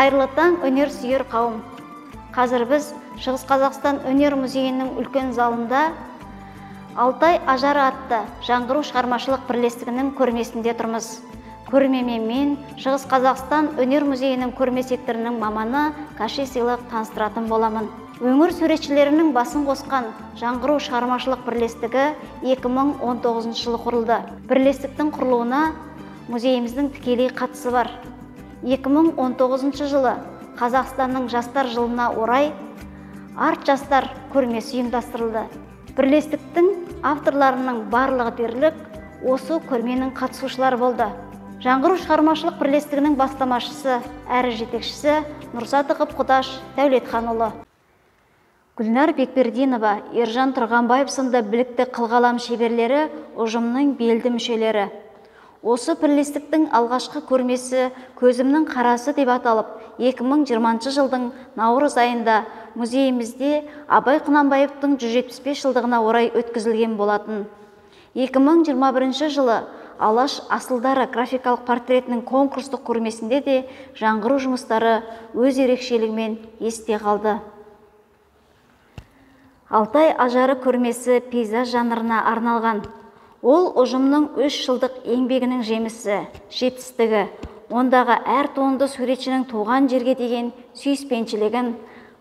Қайырлы таң, өнер сүйер қауым. Қазір біз Шығыс Қазақстан өнер музейінің үлкен залында Алтай ажары атты жаңғыру шығармашылық бірлестігінің көрмесінде тұрмыз. Көрмемен мен Шығыс Қазақстан өнер музейінің көрме секторының маманы Каши сыйлық таныстыратын боламын. Өңір суретшілерінің басын қосқан жаңғыру шығармашылық бірлестігі 2019 жылы құрылды. Бірлестіктің құрылуына музейіміздің тікелей қатысы бар. 2019 жылы Қазақстанның жастар жылына орай арт жастар көрмесі ұйымдастырылды. Бірлестіктің авторларының барлығы дерлік осы көрменің қатысушылары болды. Жаңғыру шығармашылық бірлестігінің бастамашысы әрі жетекшісі Нұрсатықов Құдаш Дәулетханұлы. Гүлнар Бекбердинова, Ержан Тұрғанбаев сынды білікті қылғалам шеберлері ұжымның белді мүшелері. Осы бірлестіктің алғашқы көрмесі көзімнің қарасы деп аталып, 2020 жылдың наурыз айында музейімізде Абай Құнанбаевтың 175 жылдығына орай өткізілген болатын. 2021 жылы Алаш асылдары графикалық портретінің конкурстық көрмесінде де жаңғыру жұмыстары өз ерекшелігімен есте қалды. Алтай ажары көрмесі пейзаж жанрына арналған. Ол ұжымның 3 жылдық еңбегінің жемісі, жетістігі, ондағы әр туынды суретшінің туған жерге деген сүйіспеншілігін,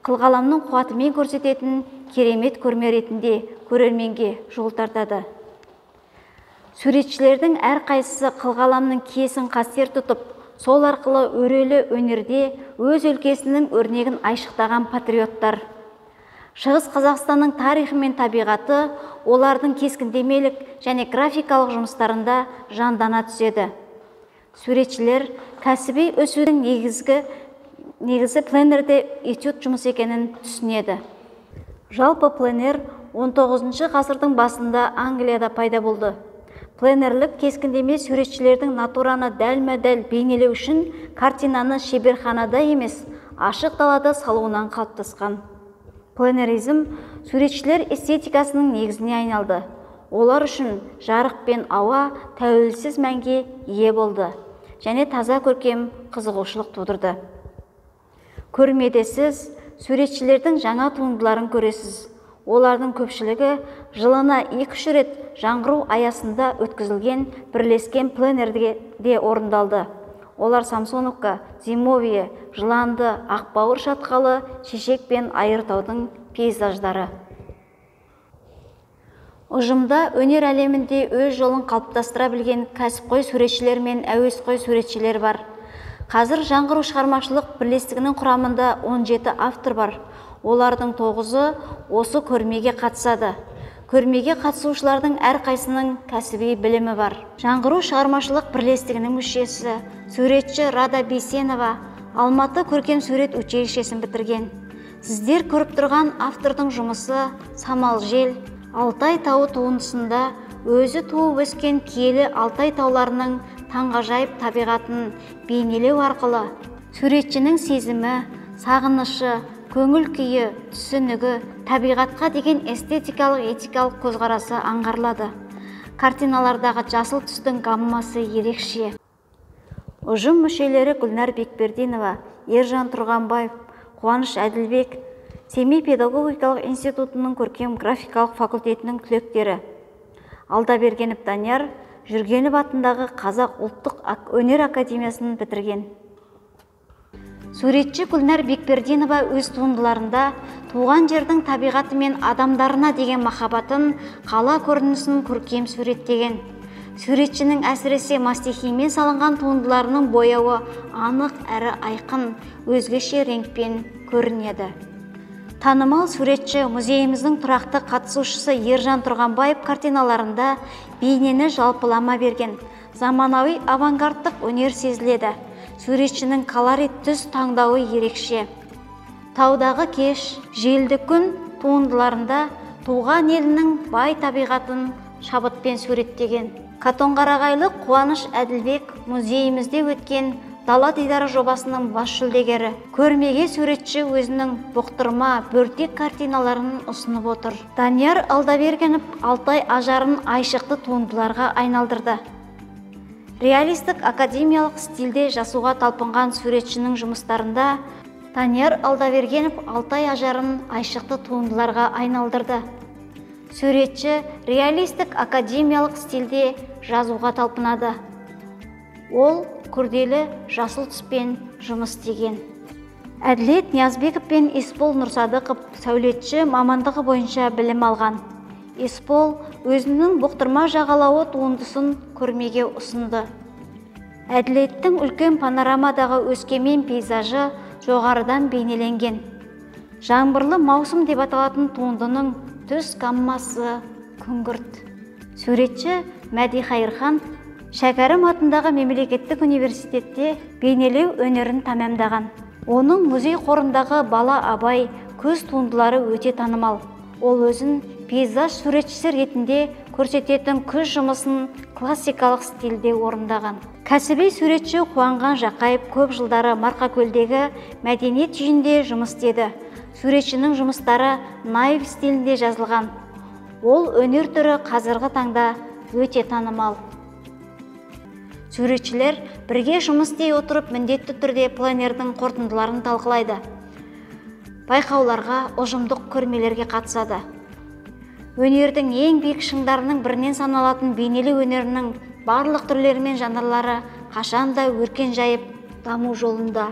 қылғаламның қуатымен көрсететін керемет көрме ретінде көрерменге жол тартады. Суретшілердің әрқайсысы қылғаламның киесін қастер тұтып, сол арқылы өрелі өнерде өз өлкесінің өрнегін айшықтаған патриоттар. Шығыс Қазақстанның тарихы мен табиғаты олардың кескіндемелік және графикалық жұмыстарында жандана түседі. Суретшілер кәсіби өсудің негізі пленерде этюд жұмыс екенін түсінеді. Жалпы пленер 19 ғасырдың басында Англияда пайда болды. Пленерлік кескіндеме суретшілердің натураны дәлме-дәл бейнелеу үшін картинаны шеберханада емес, ашық далада салуынан қалыптасқан. Пленеризм суретшілер эстетикасының негізіне айналды. Олар үшін жарық пен ауа тәуелсіз мәнге ие болды және таза көркем қызығушылық тудырды. Көрмеде сіз суретшілердің жаңа туындыларын көресіз. Олардың көпшілігі жылына 2-3 рет жаңғыру аясында өткізілген бірлескен пленерде орындалды. Олар Самсоновка, Зимовье, Жыланды, Ақбауыр шатқалы, Шешек пен Айыртаудың пейзаждары. Ұжымда өнер әлемінде өз жолын қалыптастыра білген кәсіпқой суретшілер мен әуесқой суретшілер бар. Қазір жаңғыру шығармашылық бірлестігінің құрамында 17 автор бар. Олардың 9-ы осы көрмеге қатысады. Көрмеге қатысушылардың әрқайсының кәсіби білімі бар. Жаңғыру шығармашылық бірлестігінің мүшесі, суретші Рада Бейсенова Алматы көркем сурет училищесін бітірген. Сіздер көріп тұрған автордың жұмысы Самал жел, Алтай тауы туындысында өзі туып өскен киелі Алтай тауларының таңғажайып табиғатын бейнелеу арқылы суретшінің сезімі, сағынышы, көңіл күйі, түсінігі, табиғатқа деген эстетикалық, этикалық көзқарасы аңғарылады. Картиналардағы жасыл түстің гаммасы ерекше. Ұжым мүшелері Гүлнар Бекбердинова, Ержан Тұрғанбаев, Қуаныш Әділбек, Семей педагогикалық институтының көркем графикалық факультетінің түлектері. Алдабергенов Данияр, Жүргенов атындағы Қазақ ұлттық өнер академиясын бітірген. Суретші Гүлнар Бекбердинова өз туындыларында туған жердің табиғаты мен адамдарына деген махаббатын, қала көрінісін көркем суреттеген. Суретшінің әсіресе мастихимен салынған туындыларының бояуы анық әрі айқын, өзгеше реңкпен көрінеді. Танымал суретші музейіміздің тұрақты қатысушысы Ержан Тұрғанбаев картиналарында бейнені жалпылама берген. Заманауи авангардтық өнер сезіледі. Суретшінің колорит түс таңдауы ерекше. Таудағы кеш, желді күн туындыларында туған елінің бай табиғатын шабытпен суреттеген. Қатонқарағайлы Қуаныш Әділбек музейімізде өткен Дала дидары жобасының бас жүлдегері. Көрмеге суретші өзінің бұқтырма, бөртек картиналарын ұсынып отыр. Данияр Алдабергенов Алтай ажарын айшықты туындыларға айналдырды. Реалистік академиялық стилде жасауға талпынған суретшінің жұмыстарында Данияр Алдабергенов Алтай ажарын айшықты туындыларға айналдырды. Суретші реалистік академиялық стилде жазуға талпынады. Ол күрделі жасыл түспен жұмыс істеген. Әділет Ниязбеков пен Есбол Нұрсадықов сәулетші мамандығы бойынша білім алған. Есбол өзінің бұқтырма жағалауы туындысын көрмеге ұсынды. Әділеттің үлкен панорамадағы Өскемен пейзажы жоғарыдан бейнеленген. Жаңбырлы маусым деп аталатын туындының түс гаммасы күңгірт. Суретші Мәди Хайырхан Шәкәрім атындағы мемлекеттік университетте бейнелеу өнерін тәмамдаған. Оның музей қорындағы Бала Абай көз туындылары өте танымал. Ол өзін пейзаж суретшісі ретінде көрсететін күз жұмысын классикалық стильде орындаған. Кәсіби суретші Қуанған Жақайып көп жылдары Марқакөлдегі мәдениет үйінде жұмыс істеді. Суретшінің жұмыстары наив стилінде жазылған. Ол өнер түрі қазіргі таңда өте танымал. Суретшілер бірге жұмыс істей отырып міндетті түрде пленердің қорытындыларын талқылайды. Байқауларға, ұжымдық көрмелерге қатысады. Өнердің ең биік шыңдарының бірінен саналатын бейнелеу өнерінің барлық түрлері мен жанрлары қашанда өркен жайып даму жолында.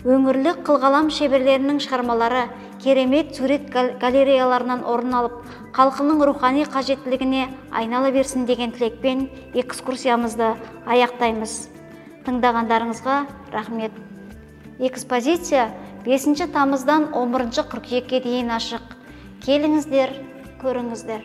Өңірлік қылғалам шеберлерінің шығармалары керемет сурет галереяларынан орын алып, халқының рухани қажеттілігіне айнала берсін деген тілекпен экскурсиямызды аяқтаймыз. Тыңдағандарыңызға рахмет. Экспозиция 5 тамыздан 11 қыркүйекке дейін ашық. Келіңіздер, көріңіздер.